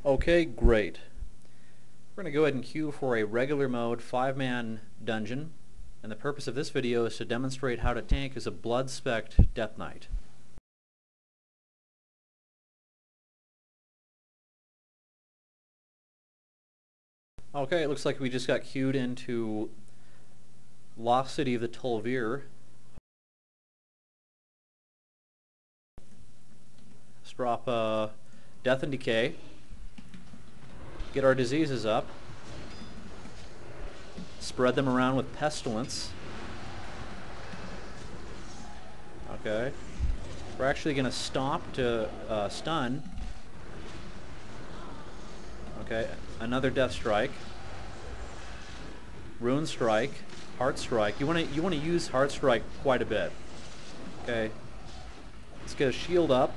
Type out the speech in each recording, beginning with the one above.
Okay, great. We're going to go ahead and queue for a regular mode 5-man dungeon, and the purpose of this video is to demonstrate how to tank as a blood-specced Death Knight. Okay, it looks like we just got queued into Lost City of the Tol'vir. Let's drop Death and Decay. Get our diseases up. Spread them around with Pestilence. Okay. We're actually going to stomp to stun. Okay, another Death Strike. Rune Strike. Heart Strike. You want to use Heart Strike quite a bit. Okay. Let's get a shield up.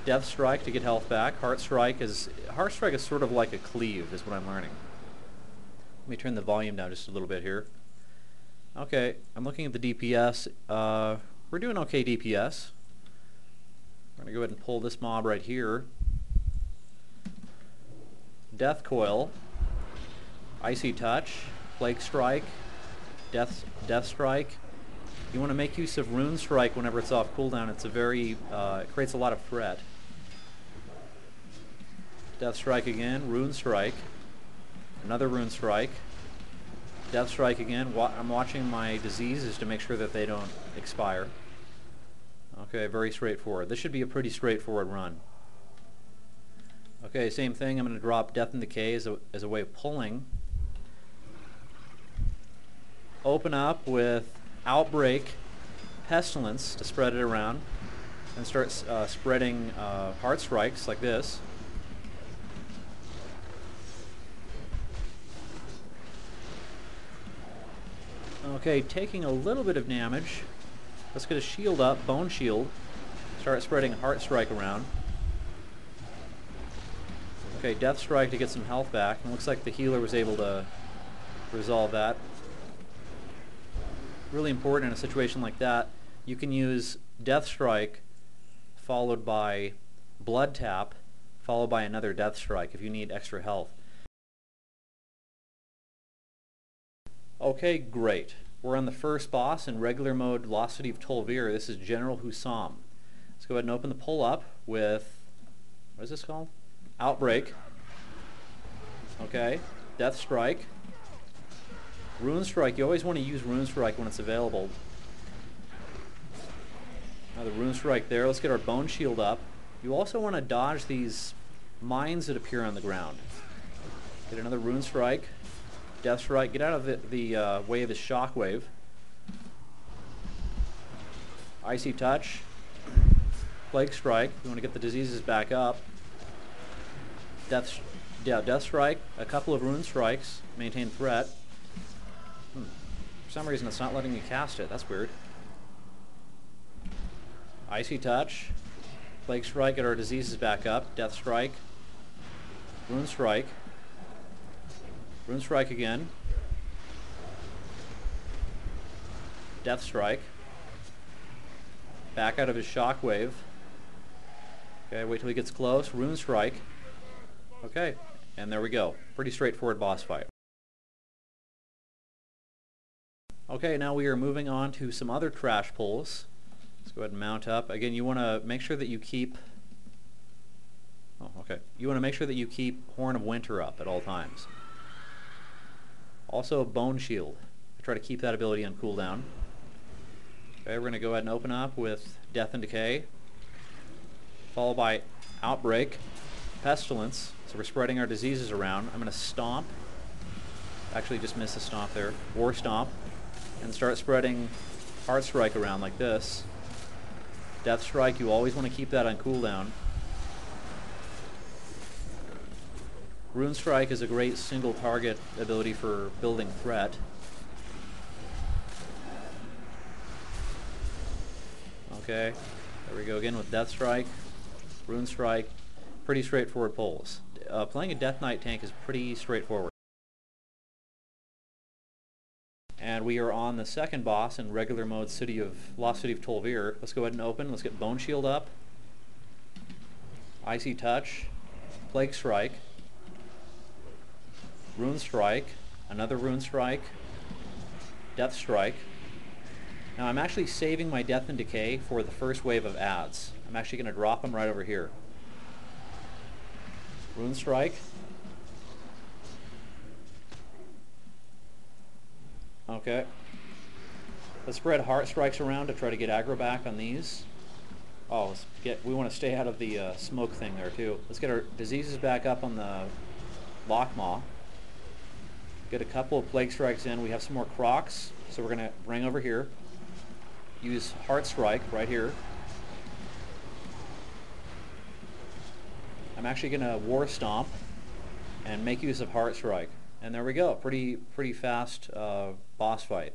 Death Strike to get health back. Heart Strike is sort of like a cleave, is what I'm learning. Let me turn the volume down just a little bit here. Okay, I'm looking at the DPS. We're doing okay DPS. We're going to go ahead and pull this mob right here. Death Coil, Icy Touch, Plague Strike, Death Strike. You want to make use of Rune Strike whenever it's off cooldown. It's a very it creates a lot of threat. Death Strike again, Rune Strike, another Rune Strike, Death Strike again. I'm watching my diseases to make sure that they don't expire. Okay, very straightforward. This should be a pretty straightforward run. Okay, same thing. I'm going to drop Death and Decay as a way of pulling. Open up with Outbreak, Pestilence to spread it around, and start spreading Heart Strikes like this. Okay, taking a little bit of damage. Let's get a shield up, Bone Shield. Start spreading Heart Strike around. Okay, Death Strike to get some health back. And it looks like the healer was able to resolve that. Really important in a situation like that. You can use Death Strike followed by Blood Tap followed by another Death Strike if you need extra health. Okay, great. We're on the first boss in regular mode Lost City of Tol'vir. This is General Hussam. Let's go ahead and open the pull up with, what is this called? Outbreak. Okay, Death Strike. Rune Strike. You always want to use Rune Strike when it's available. Now the Rune Strike there. Let's get our Bone Shield up. You also want to dodge these mines that appear on the ground. Get another Rune Strike. Death Strike. Get out of the way of his Shockwave. Icy Touch. Plague Strike. You want to get the diseases back up. Death Strike. A couple of Rune Strikes. Maintain threat. For some reason it's not letting me cast it. That's weird. Icy Touch. Plague Strike. Get our diseases back up. Death Strike. Rune Strike. Rune Strike again. Death Strike. Back out of his Shockwave. Okay, wait till he gets close. Rune Strike. Okay, and there we go. Pretty straightforward boss fight. Okay, now we are moving on to some other trash pulls. Let's go ahead and mount up. Again, you want to make sure that you keep... Oh, okay. You want to make sure that you keep Horn of Winter up at all times. Also, Bone Shield. I try to keep that ability on cooldown. Okay, we're going to go ahead and open up with Death and Decay, followed by Outbreak, Pestilence. So we're spreading our diseases around. I'm going to Stomp. Actually, just missed the Stomp there. War Stomp. And start spreading Heart Strike around like this. Death Strike, you always want to keep that on cooldown. Rune Strike is a great single target ability for building threat. Okay, there we go again with Death Strike, Rune Strike. Pretty straightforward pulls. Playing a Death Knight tank is pretty straightforward. And we are on the second boss in regular mode Lost City of Tol'vir. Let's go ahead and open. Let's get Bone Shield up. Icy Touch. Plague Strike, Rune Strike, another Rune Strike, Death Strike. Now I'm actually saving my Death and Decay for the first wave of adds. I'm actually going to drop them right over here. Rune Strike. Okay. Let's spread Heart Strikes around to try to get aggro back on these. Oh, we want to stay out of the smoke thing there too. Let's get our diseases back up on the Lockmaw. Get a couple of Plague Strikes in. We have some more Crocs, so we're going to bring over here. Use Heart Strike right here. I'm actually going to War Stomp and make use of Heart Strike. And there we go. Pretty fast boss fight.